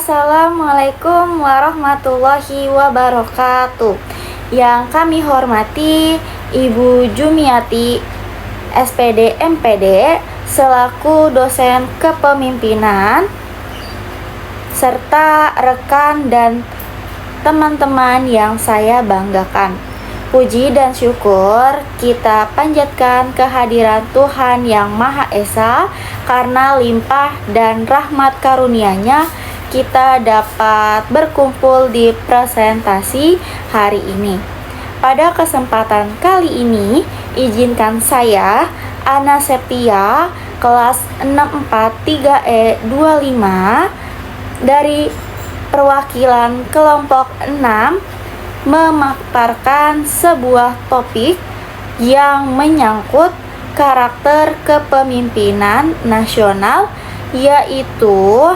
Assalamualaikum warahmatullahi wabarakatuh. Yang kami hormati Ibu Jumiati, SPD MPD, selaku dosen kepemimpinan, serta rekan dan teman-teman yang saya banggakan. Puji dan syukur kita panjatkan kehadiran Tuhan Yang Maha Esa, karena limpah dan rahmat karunia-Nya kita dapat berkumpul di presentasi hari ini. Pada kesempatan kali ini, izinkan saya, Ana Septia, kelas 643E25 dari perwakilan kelompok 6, memaparkan sebuah topik yang menyangkut karakter kepemimpinan nasional, yaitu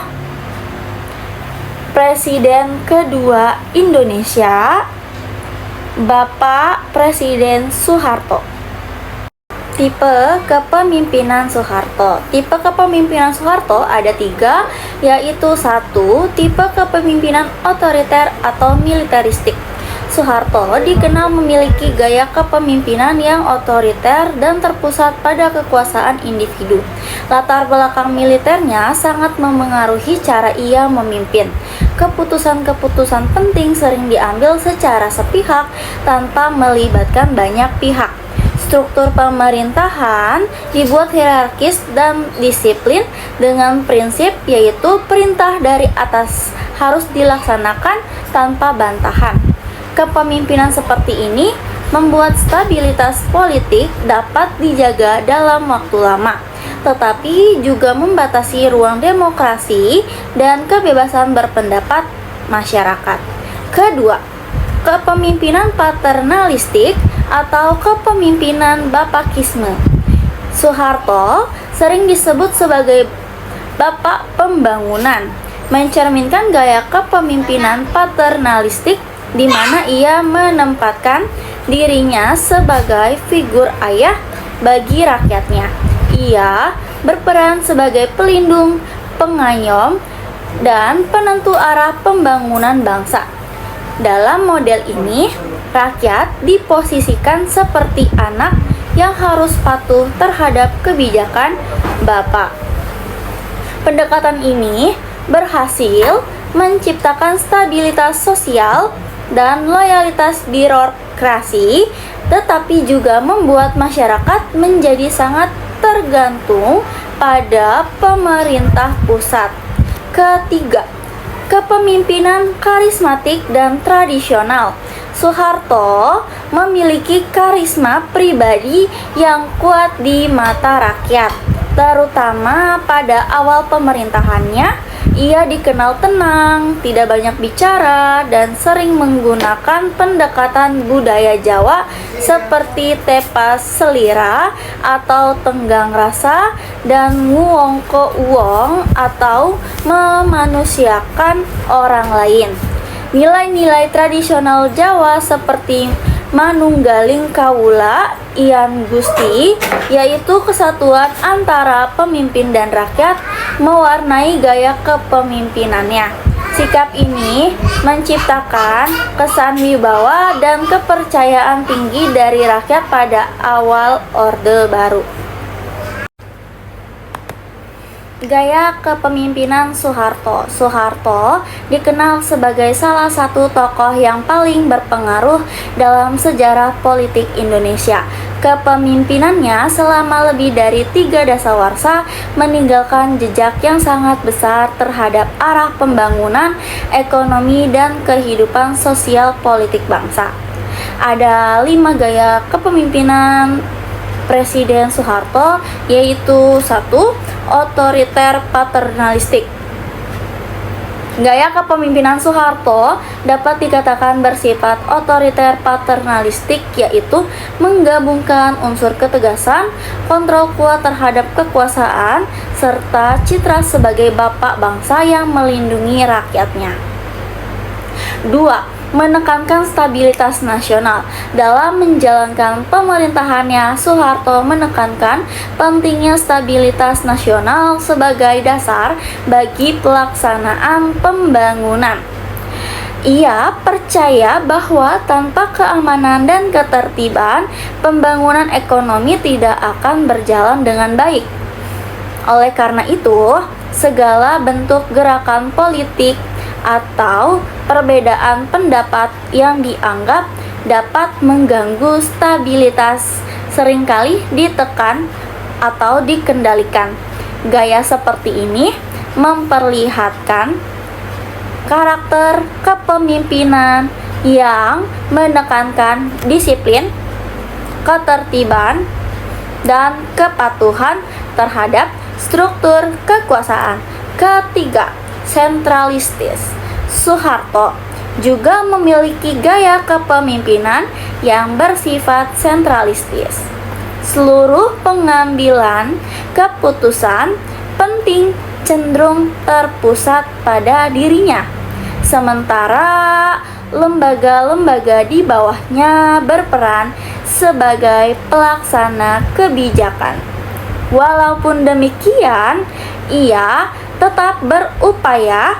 Presiden kedua Indonesia, Bapak Presiden Soeharto. Tipe kepemimpinan Soeharto. Tipe kepemimpinan Soeharto ada 3, yaitu 1. Tipe kepemimpinan otoriter atau militeristik. Soeharto dikenal memiliki gaya kepemimpinan yang otoriter dan terpusat pada kekuasaan individu. Latar belakang militernya sangat memengaruhi cara ia memimpin. Keputusan-keputusan penting sering diambil secara sepihak tanpa melibatkan banyak pihak. Struktur pemerintahan dibuat hierarkis dan disiplin dengan prinsip, yaitu perintah dari atas harus dilaksanakan tanpa bantahan. Kepemimpinan seperti ini membuat stabilitas politik dapat dijaga dalam waktu lama, tetapi juga membatasi ruang demokrasi dan kebebasan berpendapat masyarakat. Kedua, kepemimpinan paternalistik atau kepemimpinan bapakisme. Soeharto sering disebut sebagai Bapak Pembangunan, mencerminkan gaya kepemimpinan paternalistik di mana ia menempatkan dirinya sebagai figur ayah bagi rakyatnya. Ia berperan sebagai pelindung, pengayom, dan penentu arah pembangunan bangsa. Dalam model ini, rakyat diposisikan seperti anak yang harus patuh terhadap kebijakan Bapak. Pendekatan ini berhasil menciptakan stabilitas sosial dan loyalitas birokrasi, tetapi juga membuat masyarakat menjadi sangat tergantung pada pemerintah pusat. Ketiga, kepemimpinan karismatik dan tradisional. Soeharto memiliki karisma pribadi yang kuat di mata rakyat, terutama pada awal pemerintahannya. Ia dikenal tenang, tidak banyak bicara, dan sering menggunakan pendekatan budaya Jawa seperti tepas selira atau tenggang rasa dan nguwongko uwong atau memanusiakan orang lain. Nilai-nilai tradisional Jawa seperti manunggaling kawula Ian Gusti, yaitu kesatuan antara pemimpin dan rakyat, mewarnai gaya kepemimpinannya. Sikap ini menciptakan kesan wibawa dan kepercayaan tinggi dari rakyat pada awal Orde Baru. Gaya kepemimpinan Soeharto. Soeharto dikenal sebagai salah satu tokoh yang paling berpengaruh dalam sejarah politik Indonesia. Kepemimpinannya selama lebih dari 3 dasawarsa meninggalkan jejak yang sangat besar terhadap arah pembangunan ekonomi dan kehidupan sosial politik bangsa. Ada 5 gaya kepemimpinan Presiden Soeharto, yaitu 1. Otoriter paternalistik. Gaya kepemimpinan Soeharto dapat dikatakan bersifat otoriter paternalistik, yaitu menggabungkan unsur ketegasan, kontrol kuat terhadap kekuasaan, serta citra sebagai bapak bangsa yang melindungi rakyatnya. 2. menekankan stabilitas nasional. Dalam menjalankan pemerintahannya, Soeharto menekankan pentingnya stabilitas nasional sebagai dasar bagi pelaksanaan pembangunan. Ia percaya bahwa tanpa keamanan dan ketertiban, pembangunan ekonomi tidak akan berjalan dengan baik. Oleh karena itu, segala bentuk gerakan politik atau perbedaan pendapat yang dianggap dapat mengganggu stabilitas seringkali ditekan atau dikendalikan. Gaya seperti ini memperlihatkan karakter kepemimpinan yang menekankan disiplin, ketertiban, dan kepatuhan terhadap struktur kekuasaan. Ketiga, sentralistis. Soeharto juga memiliki gaya kepemimpinan yang bersifat sentralistis. Seluruh pengambilan keputusan penting cenderung terpusat pada dirinya, sementara lembaga-lembaga di bawahnya berperan sebagai pelaksana kebijakan. Walaupun demikian, ia tetap berupaya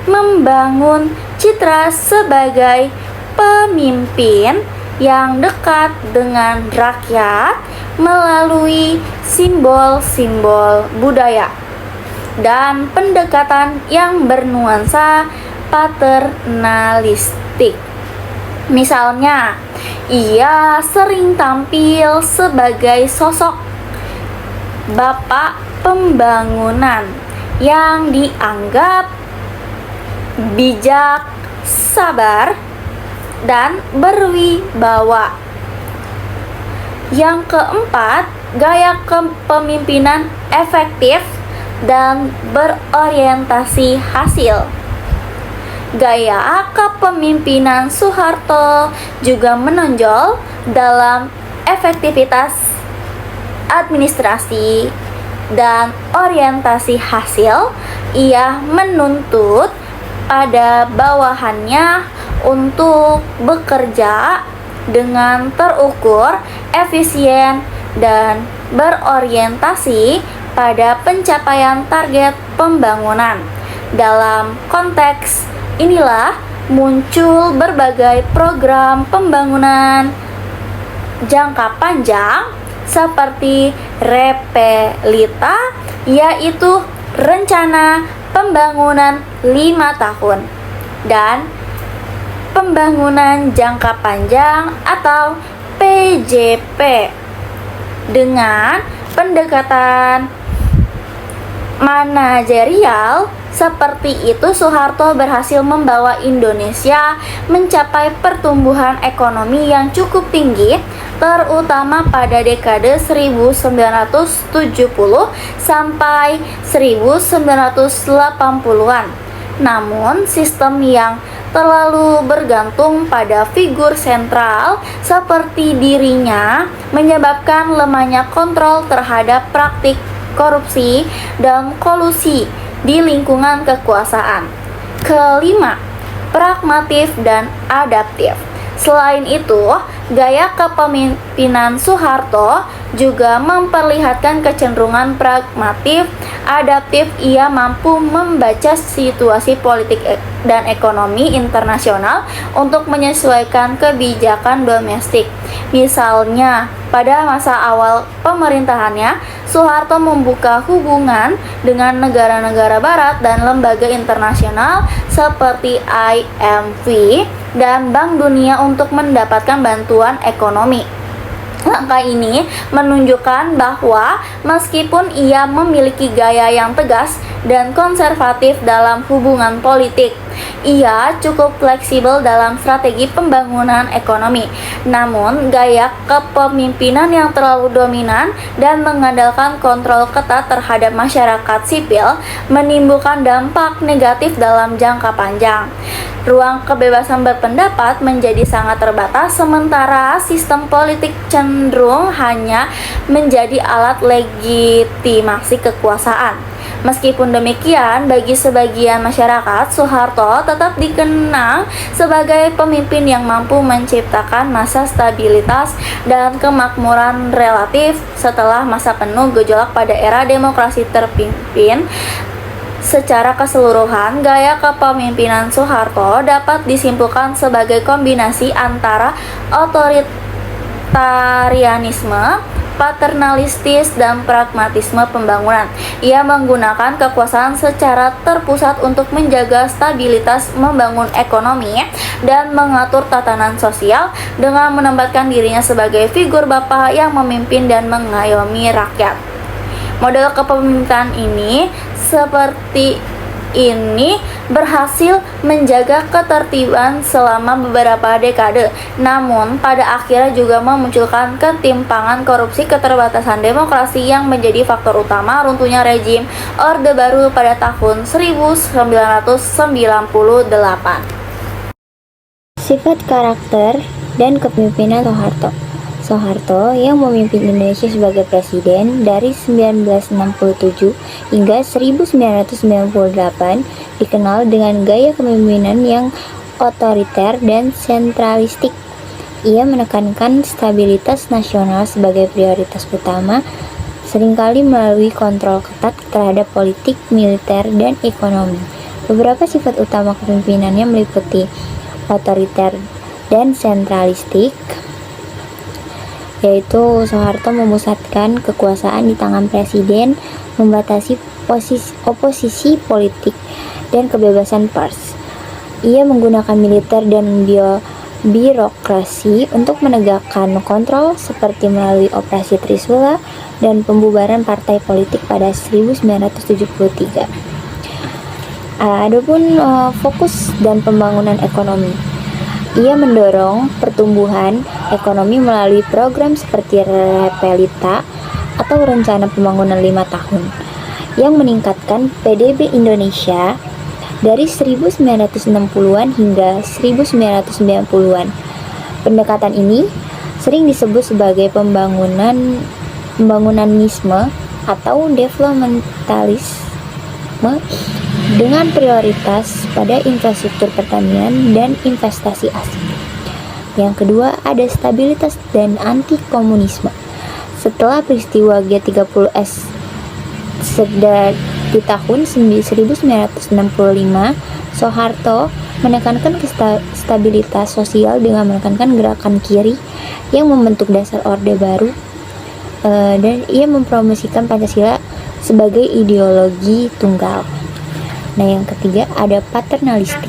membangun citra sebagai pemimpin yang dekat dengan rakyat melalui simbol-simbol budaya dan pendekatan yang bernuansa paternalistik. Misalnya, ia sering tampil sebagai sosok bapak pembangunan yang dianggap bijak, sabar, dan berwibawa. Yang keempat, gaya kepemimpinan efektif dan berorientasi hasil. Gaya kepemimpinan Soeharto juga menonjol dalam efektivitas administrasi dan orientasi hasil. Ia menuntut pada bawahannya untuk bekerja dengan terukur, efisien, dan berorientasi pada pencapaian target pembangunan. Dalam konteks inilah muncul berbagai program pembangunan jangka panjang seperti Repelita, yaitu rencana pembangunan 5 tahun, dan pembangunan jangka panjang atau PJP dengan pendekatan manajerial. Seperti itu, Soeharto berhasil membawa Indonesia mencapai pertumbuhan ekonomi yang cukup tinggi, terutama pada dekade 1970 sampai 1980-an. Namun, sistem yang terlalu bergantung pada figur sentral seperti dirinya menyebabkan lemahnya kontrol terhadap praktik korupsi dan kolusi di lingkungan kekuasaan. Kelima, pragmatif dan adaptif. Selain itu, gaya kepemimpinan Soeharto juga memperlihatkan kecenderungan pragmatif, adaptif. Ia mampu membaca situasi politik dan ekonomi internasional untuk menyesuaikan kebijakan domestik. Misalnya, pada masa awal pemerintahannya, Soeharto membuka hubungan dengan negara-negara barat dan lembaga internasional seperti IMF dan Bank Dunia untuk mendapatkan bantuan ekonomi. Langkah ini menunjukkan bahwa meskipun ia memiliki gaya yang tegas dan konservatif dalam hubungan politik, ia cukup fleksibel dalam strategi pembangunan ekonomi. Namun, gaya kepemimpinan yang terlalu dominan dan mengandalkan kontrol ketat terhadap masyarakat sipil menimbulkan dampak negatif dalam jangka panjang. Ruang kebebasan berpendapat menjadi sangat terbatas, sementara sistem politik cenderung hanya menjadi alat legitimasi kekuasaan. Meskipun demikian, bagi sebagian masyarakat, Soeharto tetap dikenang sebagai pemimpin yang mampu menciptakan masa stabilitas dan kemakmuran relatif setelah masa penuh gejolak pada era demokrasi terpimpin. Secara keseluruhan, gaya kepemimpinan Soeharto dapat disimpulkan sebagai kombinasi antara otoritarianisme, paternalistis, dan pragmatisme pembangunan. Ia menggunakan kekuasaan secara terpusat untuk menjaga stabilitas, membangun ekonomi, dan mengatur tatanan sosial dengan menempatkan dirinya sebagai figur bapak yang memimpin dan mengayomi rakyat. Model kepemimpinan seperti ini berhasil menjaga ketertiban selama beberapa dekade, namun pada akhirnya juga memunculkan ketimpangan, korupsi, keterbatasan demokrasi yang menjadi faktor utama runtuhnya rezim Orde Baru pada tahun 1998. Sifat karakter dan kepemimpinan Soeharto yang memimpin Indonesia sebagai presiden dari 1967 hingga 1998 dikenal dengan gaya kepemimpinan yang otoriter dan sentralistik. Ia menekankan stabilitas nasional sebagai prioritas utama, seringkali melalui kontrol ketat terhadap politik, militer, dan ekonomi. Beberapa sifat utama kepemimpinannya meliputi otoriter dan sentralistik, yaitu Soeharto memusatkan kekuasaan di tangan presiden, membatasi oposisi politik, dan kebebasan pers. Ia menggunakan militer dan birokrasi untuk menegakkan kontrol, seperti melalui operasi Trisula dan pembubaran partai politik pada 1973. Adapun fokus dan pembangunan ekonomi, ia mendorong pertumbuhan ekonomi melalui program seperti Repelita atau Rencana Pembangunan 5 Tahun yang meningkatkan PDB Indonesia dari 1960-an hingga 1990-an. Pendekatan ini sering disebut sebagai pembangunanisme atau developmentalisme, dengan prioritas pada infrastruktur pertanian dan investasi asing. Yang kedua, ada stabilitas dan anti-komunisme. Setelah peristiwa G30S di tahun 1965, Soeharto menekankan stabilitas sosial dengan menekankan gerakan kiri yang membentuk dasar Orde Baru, dan ia mempromosikan Pancasila sebagai ideologi tunggal. Nah, yang ketiga ada paternalistik.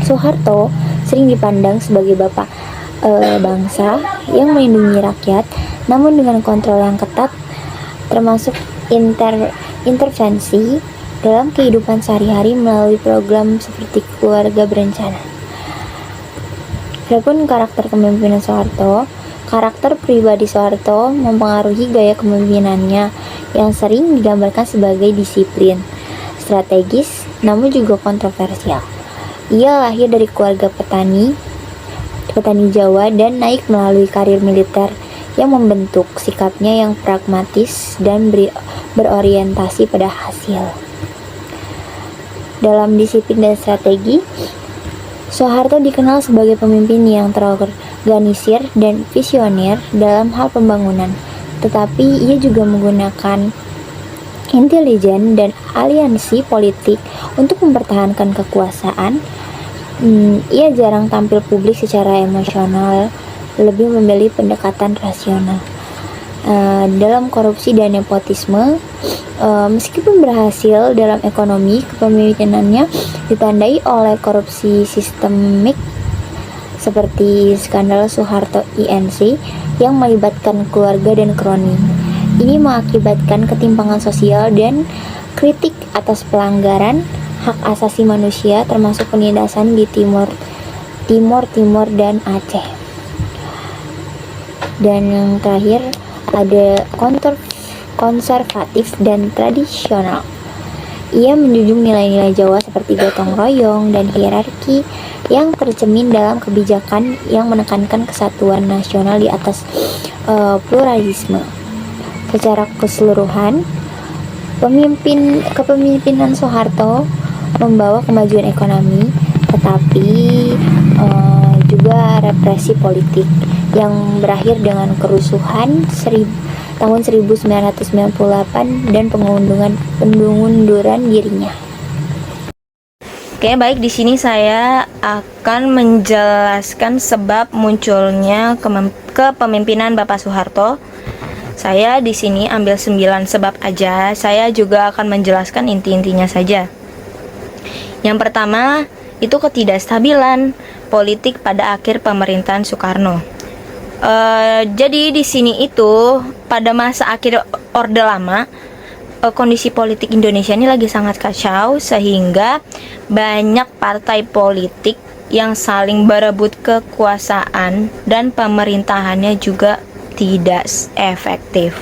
Soeharto sering dipandang sebagai bapak bangsa yang melindungi rakyat, namun dengan kontrol yang ketat, termasuk intervensi dalam kehidupan sehari-hari melalui program seperti keluarga berencana. Adapun karakter kepemimpinan Soeharto, karakter pribadi Soeharto mempengaruhi gaya kepemimpinannya yang sering digambarkan sebagai disiplin, strategis, namun juga kontroversial. Ia lahir dari keluarga petani Jawa dan naik melalui karir militer yang membentuk sikapnya yang pragmatis dan berorientasi pada hasil. Dalam disiplin dan strategi, Soeharto dikenal sebagai pemimpin yang terorganisir dan visioner dalam hal pembangunan, tetapi ia juga menggunakan intelijen dan aliansi politik untuk mempertahankan kekuasaan. Ia jarang tampil publik secara emosional, lebih memilih pendekatan rasional. Dalam korupsi dan nepotisme, meskipun berhasil dalam ekonomi, kepemimpinannya ditandai oleh korupsi sistemik seperti skandal Soeharto INC yang melibatkan keluarga dan kroni. Ini mengakibatkan ketimpangan sosial dan kritik atas pelanggaran hak asasi manusia, termasuk penindasan di Timur dan Aceh. Dan yang terakhir ada konservatif dan tradisional. Ia menjunjung nilai-nilai Jawa seperti gotong royong dan hierarki yang tercermin dalam kebijakan yang menekankan kesatuan nasional di atas pluralisme. Secara keseluruhan, Kepemimpinan Soeharto membawa kemajuan ekonomi, tetapi juga represi politik yang berakhir dengan kerusuhan tahun 1998 dan pengunduran dirinya. Oke, baik, di sini saya akan menjelaskan sebab munculnya kepemimpinan Bapak Soeharto. Saya di sini ambil 9 sebab aja. Saya juga akan menjelaskan inti-intinya saja. Yang pertama, itu ketidakstabilan politik pada akhir pemerintahan Soekarno. Jadi di sini itu pada masa akhir Orde Lama, kondisi politik Indonesia ini lagi sangat kacau, sehingga banyak partai politik yang saling berebut kekuasaan dan pemerintahannya juga tidak efektif.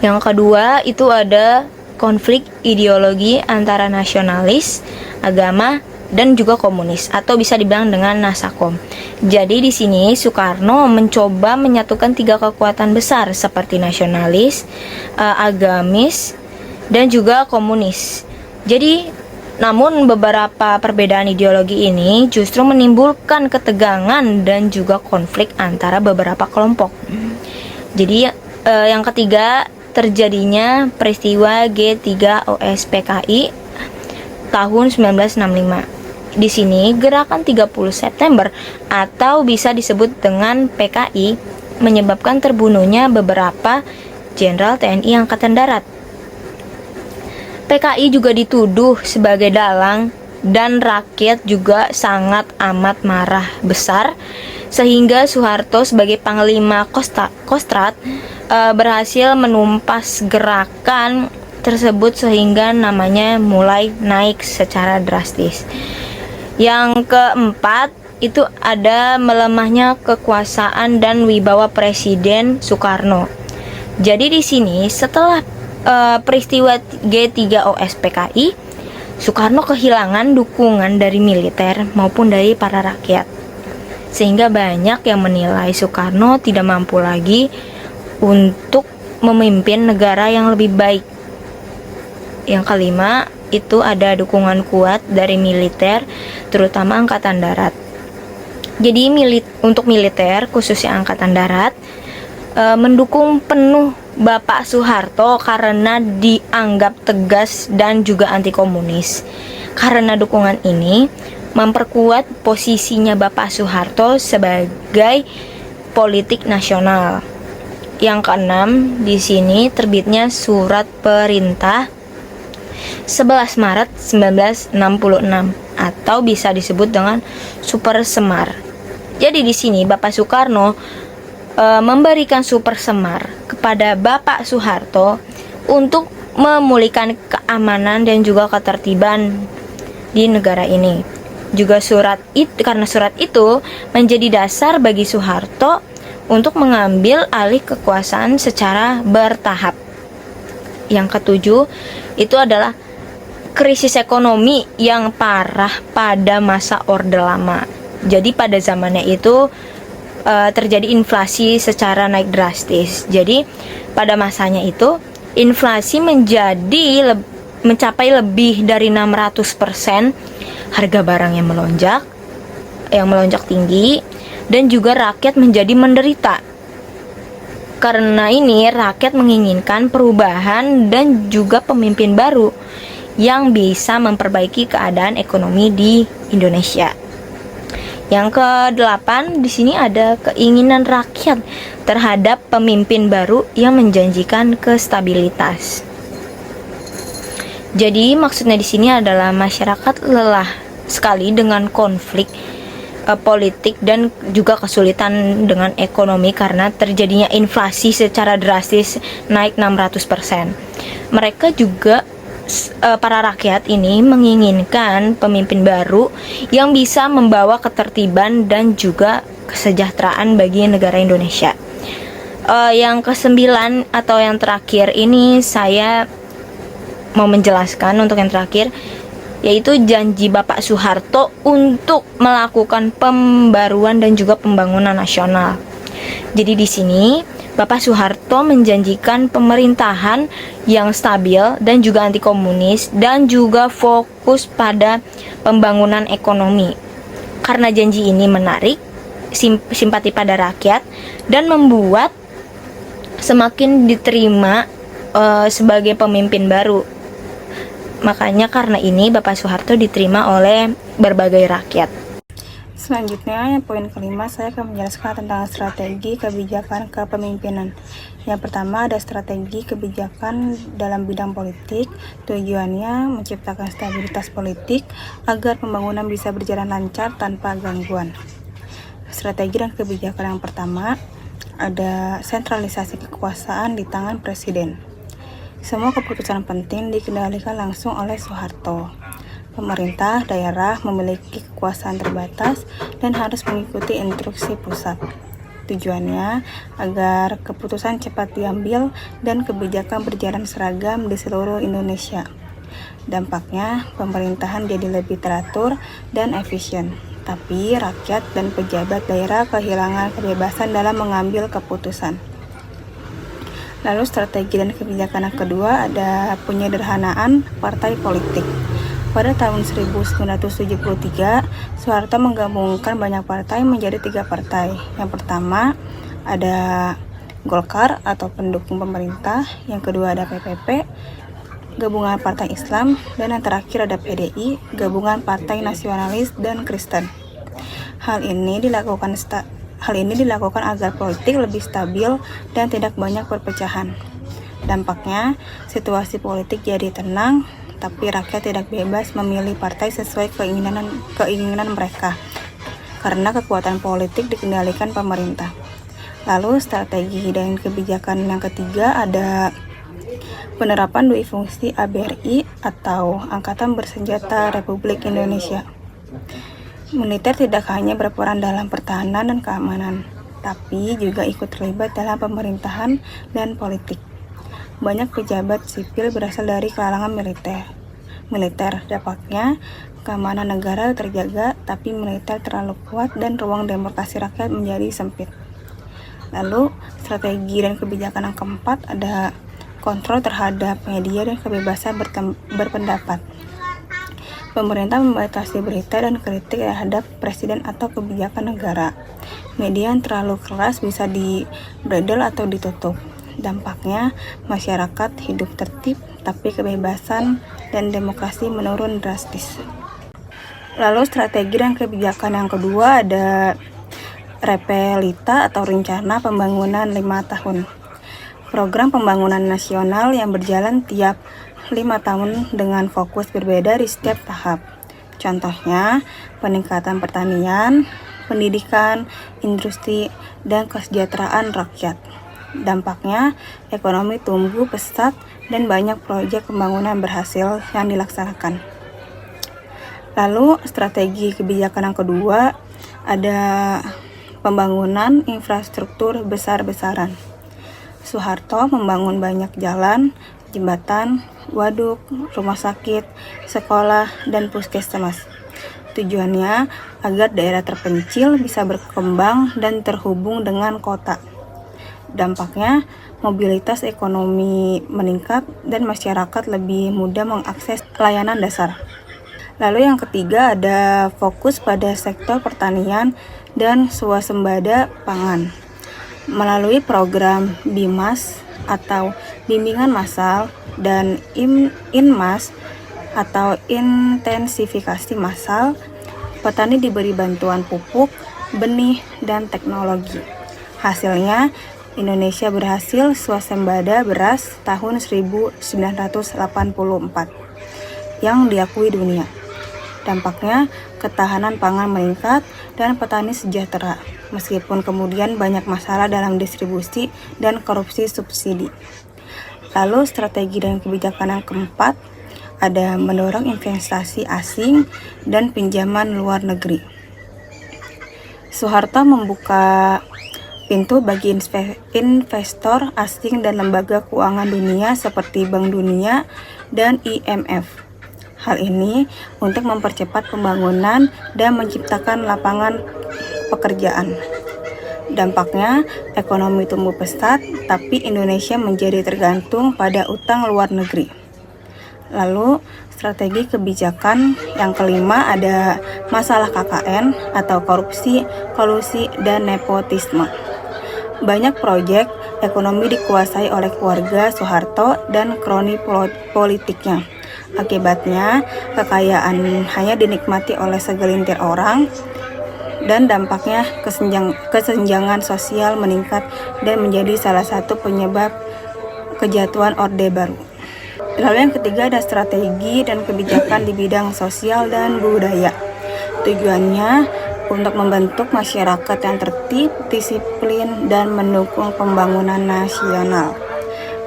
Yang kedua itu ada konflik ideologi antara nasionalis, agama, dan juga komunis, atau bisa dibilang dengan Nasakom. Jadi di sini Soekarno mencoba menyatukan 3 kekuatan besar seperti nasionalis, agamis, dan juga komunis. Jadi namun beberapa perbedaan ideologi ini justru menimbulkan ketegangan dan juga konflik antara beberapa kelompok. Jadi yang ketiga, terjadinya peristiwa G3OS-PKI tahun 1965. Di sini gerakan 30 September atau bisa disebut dengan PKI menyebabkan terbunuhnya beberapa jenderal TNI Angkatan Darat. PKI juga dituduh sebagai dalang dan rakyat juga sangat amat marah besar, sehingga Soeharto sebagai Panglima Kostrad berhasil menumpas gerakan tersebut sehingga namanya mulai naik secara drastis. Yang keempat itu ada melemahnya kekuasaan dan wibawa Presiden Soekarno. Jadi di sini setelah peristiwa G3OS-PKI, Soekarno kehilangan dukungan dari militer maupun dari para rakyat, sehingga banyak yang menilai Soekarno tidak mampu lagi untuk memimpin negara yang lebih baik. Yang kelima itu ada dukungan kuat dari militer, terutama Angkatan Darat. Jadi untuk militer, khususnya Angkatan Darat, mendukung penuh Bapak Soeharto karena dianggap tegas dan juga anti komunis. Karena dukungan ini memperkuat posisinya Bapak Soeharto sebagai politik nasional. Yang keenam, di sini terbitnya surat perintah 11 Maret 1966 atau bisa disebut dengan Super Semar. Jadi di sini Bapak Soekarno memberikan Super Semar kepada Bapak Soeharto untuk memulihkan keamanan dan juga ketertiban di negara ini. Juga karena surat itu menjadi dasar bagi Soeharto untuk mengambil alih kekuasaan secara bertahap. Yang ketujuh itu adalah krisis ekonomi yang parah pada masa Orde Lama. Jadi pada zamannya itu terjadi inflasi secara naik drastis. Jadi pada masanya itu inflasi mencapai lebih dari 600%, harga barang yang melonjak tinggi, dan juga rakyat menjadi menderita. Karena ini rakyat menginginkan perubahan dan juga pemimpin baru yang bisa memperbaiki keadaan ekonomi di Indonesia. Yang ke-8 di sini ada keinginan rakyat terhadap pemimpin baru yang menjanjikan kestabilitas. Jadi maksudnya di sini adalah masyarakat lelah sekali dengan konflik politik dan juga kesulitan dengan ekonomi karena terjadinya inflasi secara drastis naik 600%. Mereka juga para rakyat ini menginginkan pemimpin baru yang bisa membawa ketertiban dan juga kesejahteraan bagi negara Indonesia. Yang ke-9 atau yang terakhir ini saya mau menjelaskan untuk yang terakhir, yaitu janji Bapak Soeharto untuk melakukan pembaruan dan juga pembangunan nasional. Jadi di sini Bapak Soeharto menjanjikan pemerintahan yang stabil dan juga anti komunis dan juga fokus pada pembangunan ekonomi. Karena janji ini menarik simpati pada rakyat dan membuat semakin diterima sebagai pemimpin baru. Makanya karena ini Bapak Soeharto diterima oleh berbagai rakyat. Selanjutnya, poin kelima, saya akan menjelaskan tentang strategi kebijakan kepemimpinan. Yang pertama, ada strategi kebijakan dalam bidang politik. Tujuannya menciptakan stabilitas politik agar pembangunan bisa berjalan lancar tanpa gangguan. Strategi dan kebijakan yang pertama, ada sentralisasi kekuasaan di tangan presiden. Semua keputusan penting dikendalikan langsung oleh Soeharto. Pemerintah daerah memiliki kekuasaan terbatas dan harus mengikuti instruksi pusat. Tujuannya agar keputusan cepat diambil dan kebijakan berjalan seragam di seluruh Indonesia. Dampaknya, pemerintahan jadi lebih teratur dan efisien, tapi rakyat dan pejabat daerah kehilangan kebebasan dalam mengambil keputusan. Lalu strategi dan kebijakan yang kedua ada penyederhanaan partai politik. Pada tahun 1973, Soeharto menggabungkan banyak partai menjadi 3 partai. Yang pertama ada Golkar atau pendukung pemerintah, yang kedua ada PPP, gabungan partai Islam, dan yang terakhir ada PDI, gabungan partai nasionalis dan Kristen. Hal ini dilakukan agar politik lebih stabil dan tidak banyak perpecahan. Dampaknya, situasi politik jadi tenang, tapi rakyat tidak bebas memilih partai sesuai keinginan mereka, karena kekuatan politik dikendalikan pemerintah. Lalu strategi dan kebijakan yang ketiga ada penerapan dui fungsi ABRI atau Angkatan Bersenjata Republik Indonesia. Militer tidak hanya berperan dalam pertahanan dan keamanan, tapi juga ikut terlibat dalam pemerintahan dan politik. Banyak pejabat sipil berasal dari kalangan militer. Dampaknya, keamanan negara terjaga, tapi militer terlalu kuat dan ruang demokrasi rakyat menjadi sempit. Lalu, strategi dan kebijakan yang keempat ada kontrol terhadap media dan kebebasan berpendapat. Pemerintah membatasi berita dan kritik terhadap presiden atau kebijakan negara. Media yang terlalu keras bisa dibredel atau ditutup. Dampaknya, masyarakat hidup tertib, tapi kebebasan dan demokrasi menurun drastis. Lalu strategi dan kebijakan yang kedua ada Repelita atau Rencana Pembangunan 5 tahun. Program pembangunan nasional yang berjalan tiap 5 tahun dengan fokus berbeda di setiap tahap. Contohnya, peningkatan pertanian, pendidikan, industri, dan kesejahteraan rakyat. Dampaknya, ekonomi tumbuh pesat dan banyak proyek pembangunan berhasil yang dilaksanakan. Lalu, strategi kebijakan yang kedua ada pembangunan infrastruktur besar-besaran. Soeharto membangun banyak jalan, jembatan, waduk, rumah sakit, sekolah, dan puskesmas. Tujuannya agar daerah terpencil bisa berkembang dan terhubung dengan kota. Dampaknya, mobilitas ekonomi meningkat dan masyarakat lebih mudah mengakses layanan dasar. Lalu yang ketiga ada fokus pada sektor pertanian dan swasembada pangan. Melalui program BIMAS atau bimbingan massal dan INMAS atau intensifikasi massal, petani diberi bantuan pupuk, benih, dan teknologi. Hasilnya, Indonesia berhasil swasembada beras tahun 1984 yang diakui dunia. Dampaknya, ketahanan pangan meningkat dan petani sejahtera, meskipun kemudian banyak masalah dalam distribusi dan korupsi subsidi. Lalu strategi dan kebijakan yang keempat ada mendorong investasi asing dan pinjaman luar negeri. Soeharto membuka pintu bagi investor asing dan lembaga keuangan dunia seperti Bank Dunia dan IMF. Hal ini untuk mempercepat pembangunan dan menciptakan lapangan pekerjaan. Dampaknya, ekonomi tumbuh pesat, tapi Indonesia menjadi tergantung pada utang luar negeri. Lalu, strategi kebijakan yang kelima ada masalah KKN atau korupsi, kolusi, dan nepotisme. Banyak proyek ekonomi dikuasai oleh keluarga Soeharto dan kroni politiknya. Akibatnya, kekayaan hanya dinikmati oleh segelintir orang, dan dampaknya kesenjangan sosial meningkat dan menjadi salah satu penyebab kejatuhan Orde Baru. Lalu yang ketiga ada strategi dan kebijakan di bidang sosial dan budaya. Tujuannya untuk membentuk masyarakat yang tertib, disiplin, dan mendukung pembangunan nasional.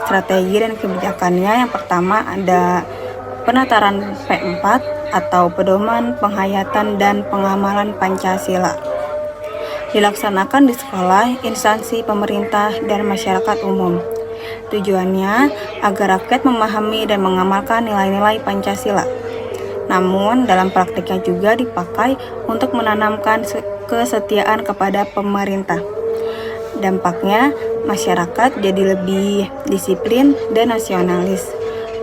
Strategi dan kebijakannya yang pertama ada penataran P4 atau pedoman penghayatan dan pengamalan Pancasila. Dilaksanakan di sekolah, instansi pemerintah, dan masyarakat umum. Tujuannya agar rakyat memahami dan mengamalkan nilai-nilai Pancasila. Namun, dalam praktiknya juga dipakai untuk menanamkan kesetiaan kepada pemerintah. Dampaknya, masyarakat jadi lebih disiplin dan nasionalis.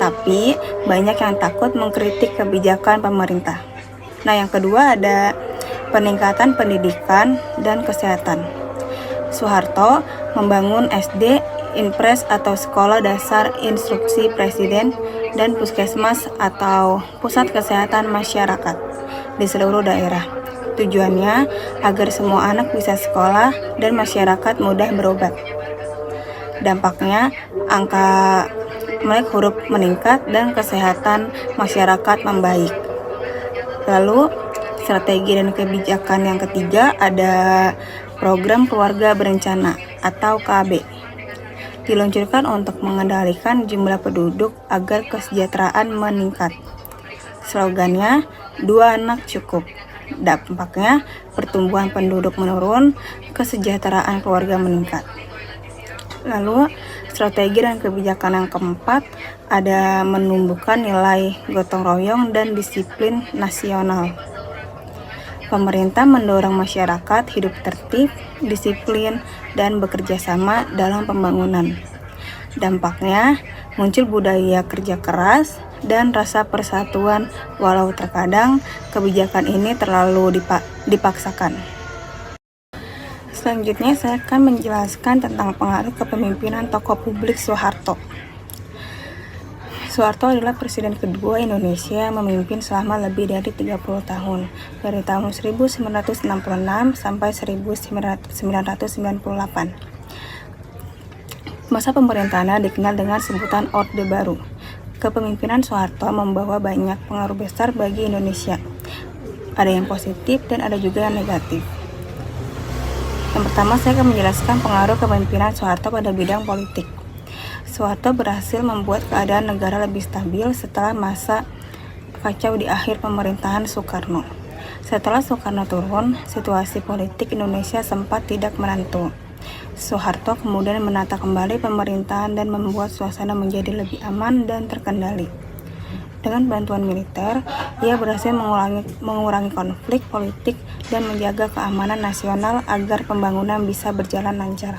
Tapi, banyak yang takut mengkritik kebijakan pemerintah. Nah, yang kedua ada peningkatan pendidikan dan kesehatan. Soeharto membangun SD, Inpres atau Sekolah Dasar Instruksi Presiden, dan Puskesmas atau Pusat Kesehatan Masyarakat di seluruh daerah. Tujuannya agar semua anak bisa sekolah dan masyarakat mudah berobat. Dampaknya, angka melek huruf meningkat dan kesehatan masyarakat membaik. Lalu, strategi dan kebijakan yang ketiga ada program keluarga berencana atau KB. Diluncurkan untuk mengendalikan jumlah penduduk agar kesejahteraan meningkat. Slogannya, 2 anak cukup. Dampaknya, pertumbuhan penduduk menurun, kesejahteraan keluarga meningkat. Lalu, strategi dan kebijakan yang keempat ada menumbuhkan nilai gotong royong dan disiplin nasional. Pemerintah mendorong masyarakat hidup tertib, disiplin, dan bekerja sama dalam pembangunan. Dampaknya, muncul budaya kerja keras dan rasa persatuan walau terkadang kebijakan ini terlalu dipaksakan. Selanjutnya saya akan menjelaskan tentang pengaruh kepemimpinan tokoh publik Soeharto. Soeharto adalah presiden kedua Indonesia yang memimpin selama lebih dari 30 tahun, dari tahun 1966 sampai 1998. Masa pemerintahannya dikenal dengan sebutan Orde Baru. Kepemimpinan Soeharto membawa banyak pengaruh besar bagi Indonesia. Ada yang positif dan ada juga yang negatif. Yang pertama, saya akan menjelaskan pengaruh kepemimpinan Soeharto pada bidang politik. Soeharto berhasil membuat keadaan negara lebih stabil setelah masa kacau di akhir pemerintahan Soekarno. Setelah Soekarno turun, situasi politik Indonesia sempat tidak menentu. Soeharto kemudian menata kembali pemerintahan dan membuat suasana menjadi lebih aman dan terkendali. Dengan bantuan militer, ia berhasil mengurangi konflik politik dan menjaga keamanan nasional agar pembangunan bisa berjalan lancar.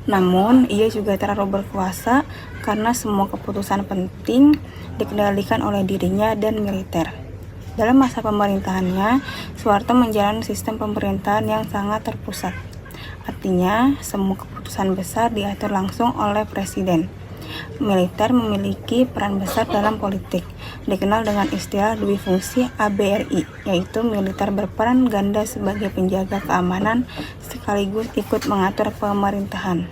Namun, ia juga terlalu berkuasa karena semua keputusan penting dikendalikan oleh dirinya dan militer. Dalam masa pemerintahannya, Soeharto menjalani sistem pemerintahan yang sangat terpusat. Artinya, semua keputusan besar diatur langsung oleh presiden. Militer memiliki peran besar dalam politik, dikenal dengan istilah duifungsi ABRI, yaitu militer berperan ganda sebagai penjaga keamanan sekaligus ikut mengatur pemerintahan.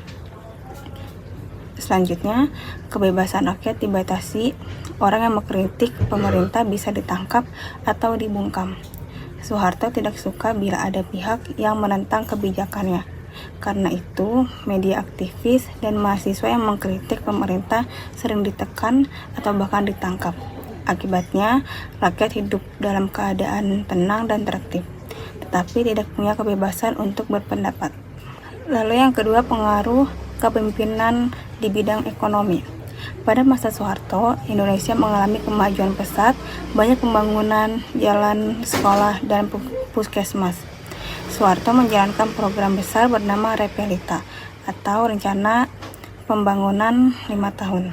Selanjutnya, kebebasan rakyat dibatasi, orang yang mengkritik pemerintah bisa ditangkap atau dibungkam. Soeharto tidak suka bila ada pihak yang menentang kebijakannya. Karena itu, media aktivis dan mahasiswa yang mengkritik pemerintah sering ditekan atau bahkan ditangkap. Akibatnya, rakyat hidup dalam keadaan tenang dan tertib, tetapi tidak punya kebebasan untuk berpendapat. Lalu yang kedua, pengaruh kepemimpinan di bidang ekonomi. Pada masa Soeharto, Indonesia mengalami kemajuan pesat, banyak pembangunan jalan, sekolah, dan puskesmas. Soeharto menjalankan program besar bernama Repelita atau Rencana Pembangunan 5 Tahun.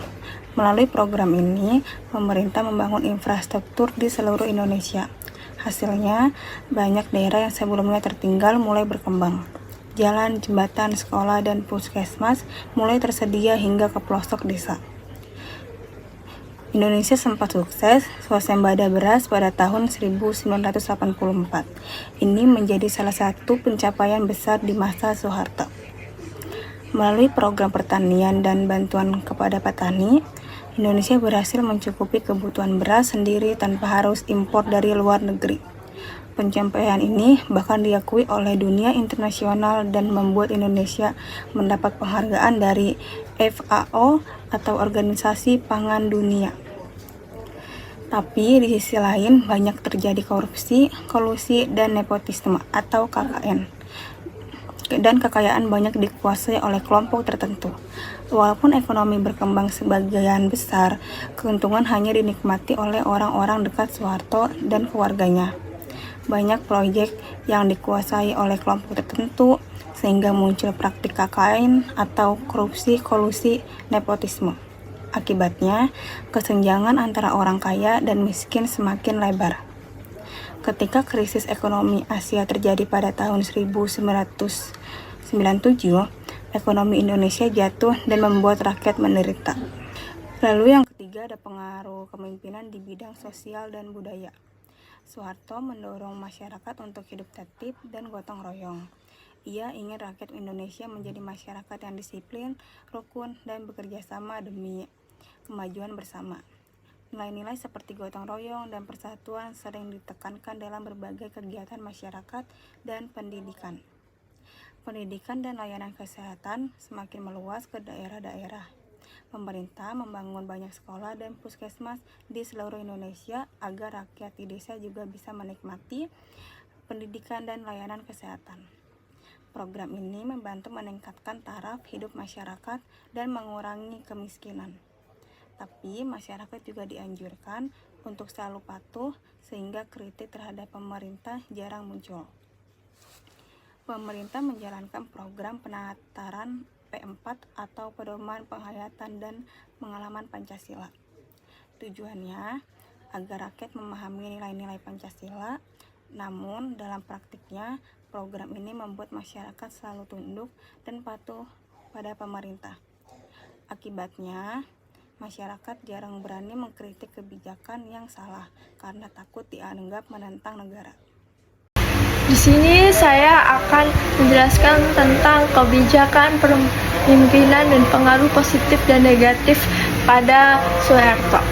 Melalui program ini, pemerintah membangun infrastruktur di seluruh Indonesia. Hasilnya, banyak daerah yang sebelumnya tertinggal mulai berkembang. Jalan, jembatan, sekolah, dan puskesmas mulai tersedia hingga ke pelosok desa. Indonesia sempat sukses swasembada beras pada tahun 1984. Ini menjadi salah satu pencapaian besar di masa Soeharto. Melalui program pertanian dan bantuan kepada petani, Indonesia berhasil mencukupi kebutuhan beras sendiri tanpa harus impor dari luar negeri. Pencapaian ini bahkan diakui oleh dunia internasional dan membuat Indonesia mendapat penghargaan dari FAO atau Organisasi Pangan Dunia. Tapi di sisi lain banyak terjadi korupsi, kolusi, dan nepotisme atau KKN. Dan kekayaan banyak dikuasai oleh kelompok tertentu. Walaupun ekonomi berkembang sebagian besar, keuntungan hanya dinikmati oleh orang-orang dekat Soeharto dan keluarganya. Banyak proyek yang dikuasai oleh kelompok tertentu, sehingga muncul praktik KKN atau korupsi, kolusi, nepotisme. Akibatnya, kesenjangan antara orang kaya dan miskin semakin lebar. Ketika krisis ekonomi Asia terjadi pada tahun 1997, ekonomi Indonesia jatuh dan membuat rakyat menderita. Lalu yang ketiga ada pengaruh kepemimpinan di bidang sosial dan budaya. Soeharto mendorong masyarakat untuk hidup tertib dan gotong royong. Ia ingin rakyat Indonesia menjadi masyarakat yang disiplin, rukun, dan bekerja sama demi kemajuan bersama. Nilai-nilai seperti gotong royong dan persatuan sering ditekankan dalam berbagai kegiatan masyarakat dan pendidikan. Pendidikan dan layanan kesehatan semakin meluas ke daerah-daerah. Pemerintah membangun banyak sekolah dan puskesmas di seluruh Indonesia agar rakyat di desa juga bisa menikmati pendidikan dan layanan kesehatan. Program ini membantu meningkatkan taraf hidup masyarakat dan mengurangi kemiskinan. Tapi masyarakat juga dianjurkan untuk selalu patuh sehingga kritik terhadap pemerintah jarang muncul. Pemerintah menjalankan program penataran P4 atau Pedoman Penghayatan dan Pengalaman Pancasila. Tujuannya agar rakyat memahami nilai-nilai Pancasila, namun dalam praktiknya program ini membuat masyarakat selalu tunduk dan patuh pada pemerintah. Akibatnya, masyarakat jarang berani mengkritik kebijakan yang salah karena takut dianggap menentang negara. Di sini saya akan menjelaskan tentang kebijakan pemimpinan dan pengaruh positif dan negatif pada Soeharto.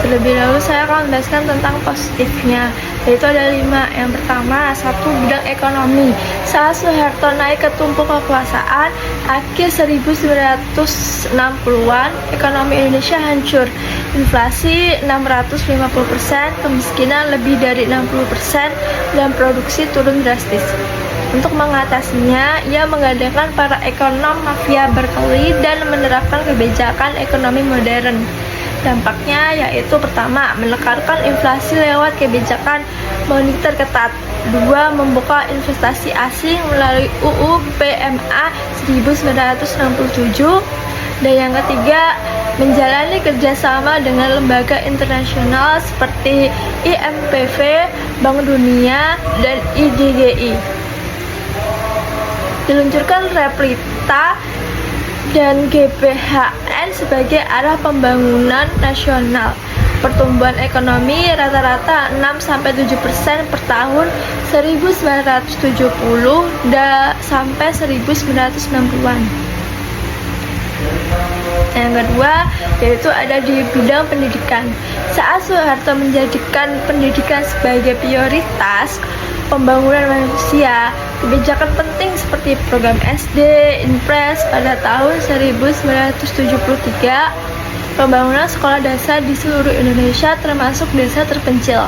Terlebih dahulu saya akan menjelaskan tentang positifnya, yaitu ada 5. Yang pertama, 1. Bidang ekonomi. Saat Soeharto naik ke tumpuk kekuasaan, akhir 1960-an, ekonomi Indonesia hancur. Inflasi 650%, kemiskinan lebih dari 60%, dan produksi turun drastis. Untuk mengatasinya, ia mengadakan para ekonom mafia berkeli dan menerapkan kebijakan ekonomi modern. Dampaknya yaitu pertama, menekan inflasi lewat kebijakan moneter ketat. 2. Membuka investasi asing melalui UU PMA 1967. Dan yang ketiga, menjalani kerjasama dengan lembaga internasional seperti IMPF, Bank Dunia, dan IDGI. Diluncurkan Repelita dan GBHN sebagai arah pembangunan nasional. Pertumbuhan ekonomi rata-rata 6-7% per tahun 1970 sampai 1960-an. Yang kedua yaitu ada di bidang pendidikan. Saat Soeharto menjadikan pendidikan sebagai prioritas pembangunan manusia, kebijakan penting seperti program SD, Inpres pada tahun 1973, pembangunan sekolah dasar di seluruh Indonesia termasuk desa terpencil.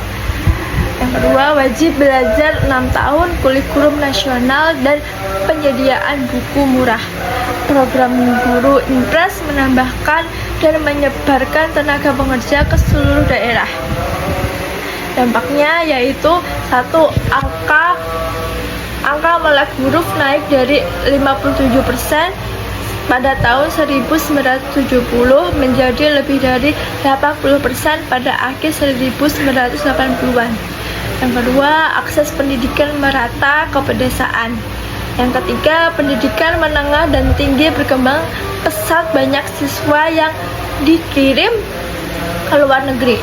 Yang kedua, wajib belajar 6 tahun, kurikulum nasional, dan penyediaan buku murah. Program guru Inpres menambahkan dan menyebarkan tenaga pengerja ke seluruh daerah. Dampaknya yaitu 1. Angka Angka melek huruf naik dari 57% pada tahun 1970 menjadi lebih dari 80% pada akhir 1980-an. Yang kedua, akses pendidikan merata ke pedesaan. Yang ketiga, pendidikan menengah dan tinggi berkembang pesat, banyak siswa yang dikirim ke luar negeri.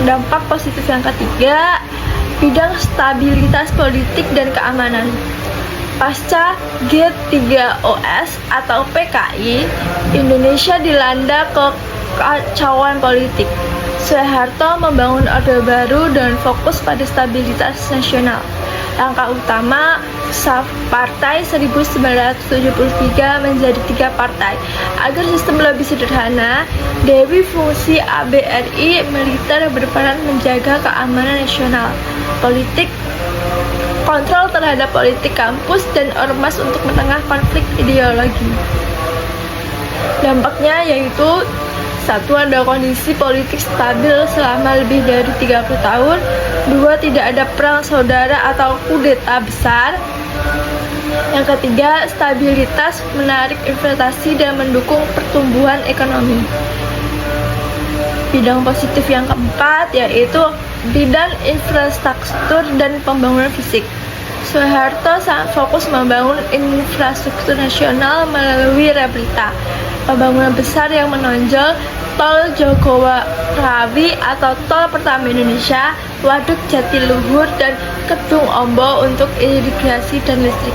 Dampak positif yang ketiga, bidang stabilitas politik dan keamanan. Pasca G3OS atau PKI, Indonesia dilanda kekacauan politik. Soeharto membangun Orde Baru dan fokus pada stabilitas nasional. Langkah utama partai 1973 menjadi 3 partai. Agar sistem lebih sederhana, Dewi fungsi ABRI militer berperan menjaga keamanan nasional, politik, kontrol terhadap politik kampus dan ormas untuk menengah konflik ideologi. Dampaknya yaitu: 1. Ada kondisi politik stabil selama lebih dari 30 tahun. 2. Tidak ada perang saudara atau kudeta besar. Yang ketiga, stabilitas menarik investasi dan mendukung pertumbuhan ekonomi. Bidang positif yang keempat yaitu bidang infrastruktur dan pembangunan fisik. Soeharto sangat fokus membangun infrastruktur nasional melalui Replita. Pembangunan besar yang menonjol Tol Jogorawi atau tol pertama Indonesia, Waduk Jatiluhur dan Kedung Ombo untuk irigasi dan listrik.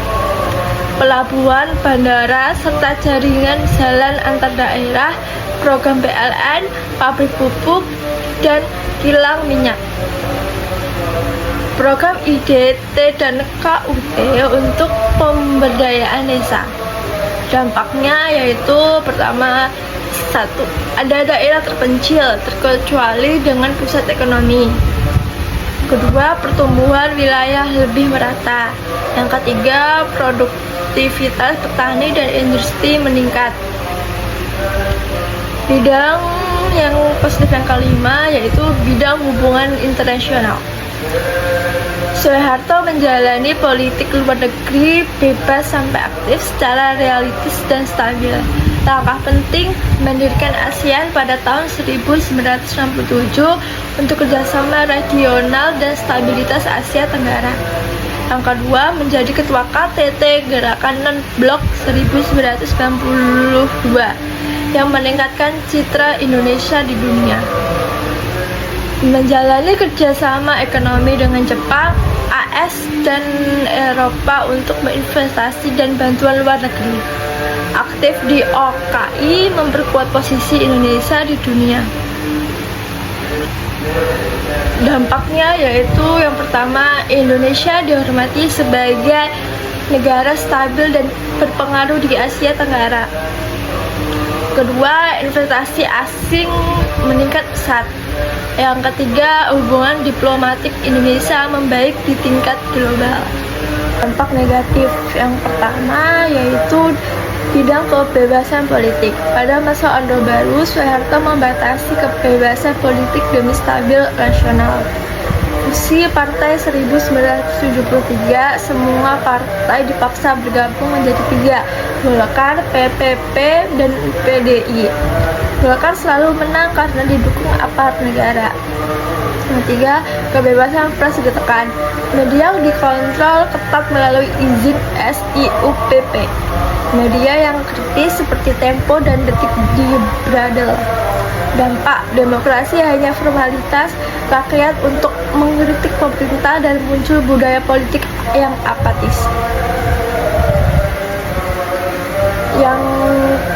Pelabuhan, bandara, serta jaringan jalan antar daerah, program PLN, pabrik pupuk, dan kilang minyak. Program IDT dan KUT untuk pemberdayaan desa. Dampaknya yaitu: pertama, 1. Ada daerah terpencil terkecuali dengan pusat ekonomi. Kedua, pertumbuhan wilayah lebih merata. Yang ketiga, produktivitas petani dan industri meningkat. Bidang yang positif yang kelima yaitu bidang hubungan internasional. Soeharto menjalani politik luar negeri bebas sampai aktif secara realistis dan stabil. Langkah penting mendirikan ASEAN pada tahun 1967 untuk kerjasama regional dan stabilitas Asia Tenggara. Yang kedua, menjadi ketua KTT Gerakan Non-Blok 1992 yang meningkatkan citra Indonesia di dunia. Menjalani kerjasama ekonomi dengan Jepang, AS, dan Eropa untuk berinvestasi dan bantuan luar negeri. Aktif di OKI memperkuat posisi Indonesia di dunia. Dampaknya yaitu: yang pertama, Indonesia dihormati sebagai negara stabil dan berpengaruh di Asia Tenggara. Kedua, investasi asing meningkat pesat. Yang ketiga, hubungan diplomatik Indonesia membaik di tingkat global. Dampak negatif yang pertama yaitu bidang kebebasan politik. Pada masa Orde Baru, Soeharto membatasi kebebasan politik demi stabil nasional. Fusi Partai 1973, semua partai dipaksa bergabung menjadi 3, Golkar, PPP, dan PDI. Golkar selalu menang karena didukung aparat negara. Yang ketiga, kebebasan pers ditekan. Media dikontrol ketat melalui izin SIUPP. Media yang kritis seperti Tempo dan Detik dibradel. Dampak, demokrasi hanya formalitas rakyat untuk mengkritik pemerintah dan muncul budaya politik yang apatis. Yang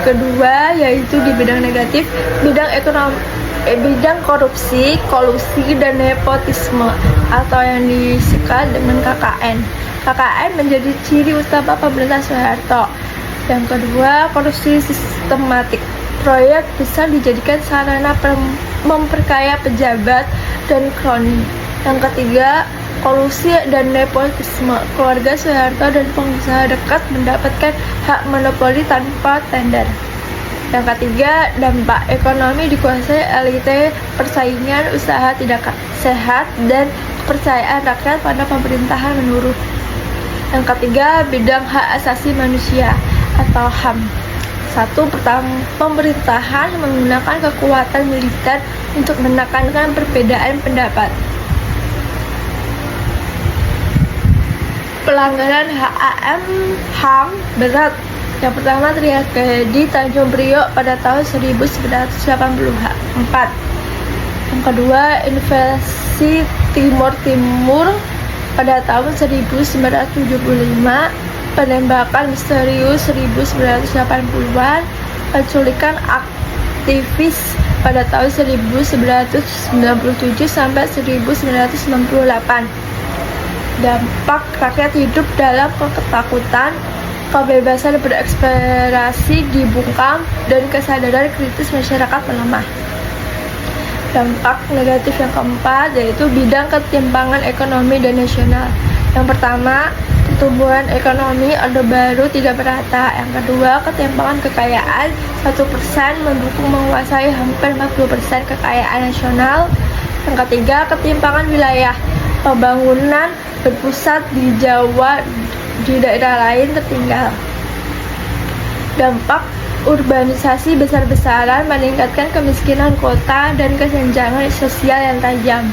kedua yaitu di bidang negatif, bidang ekonomi, bidang korupsi, kolusi, dan nepotisme atau yang disingkat dengan KKN. KKN menjadi ciri utama pemerintah Soeharto. Yang kedua, korupsi sistematik. Proyek besar dijadikan sarana memperkaya pejabat dan kroni. Yang ketiga, kolusi dan nepotisme. Keluarga Soeharto dan pengusaha dekat mendapatkan hak monopoli tanpa tender. Yang ketiga, dampak ekonomi dikuasai elite, persaingan usaha tidak sehat, dan kepercayaan rakyat pada pemerintahan menurun. Yang ketiga, bidang hak asasi manusia atau HAM. Satu, pertama, pemerintahan menggunakan kekuatan militer untuk menekankan perbedaan pendapat. Pelanggaran HAM berat. Yang pertama, tragedi Tanjung Priok pada tahun 1984. Yang kedua, invasi Timur Timur pada tahun 1975, penembakan misterius 1980-an, penculikan aktivis pada tahun 1997 sampai 1998. Dampak rakyat hidup dalam ketakutan, kebebasan berekspresi dibungkam, dan kesadaran kritis masyarakat melemah. Dampak negatif yang keempat yaitu bidang ketimpangan ekonomi dan nasional. Yang pertama, pertumbuhan ekonomi Orde Baru tidak merata. Yang kedua, ketimpangan kekayaan 1% mendukung menguasai hampir 40% kekayaan nasional. Yang ketiga, ketimpangan wilayah. Pembangunan berpusat di Jawa, di daerah lain tertinggal. Dampak urbanisasi besar-besaran meningkatkan kemiskinan kota dan kesenjangan sosial yang tajam.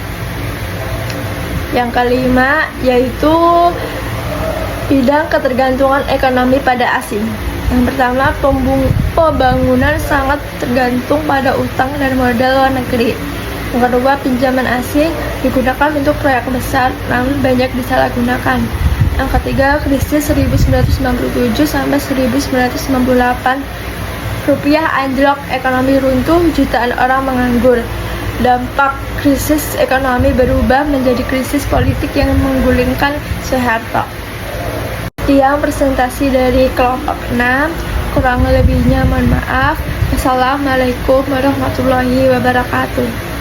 Yang kelima yaitu bidang ketergantungan ekonomi pada asing. Yang pertama, pembangunan sangat tergantung pada utang dan modal luar negeri. Yang kedua, pinjaman asing digunakan untuk proyek besar namun banyak disalahgunakan. Yang ketiga, krisis 1997 sampai 1998, rupiah anjlok, ekonomi runtuh, jutaan orang menganggur. Dampak krisis ekonomi berubah menjadi krisis politik yang menggulingkan Soeharto. Sekian presentasi dari kelompok 6, kurang lebihnya mohon maaf. Wassalamualaikum warahmatullahi wabarakatuh.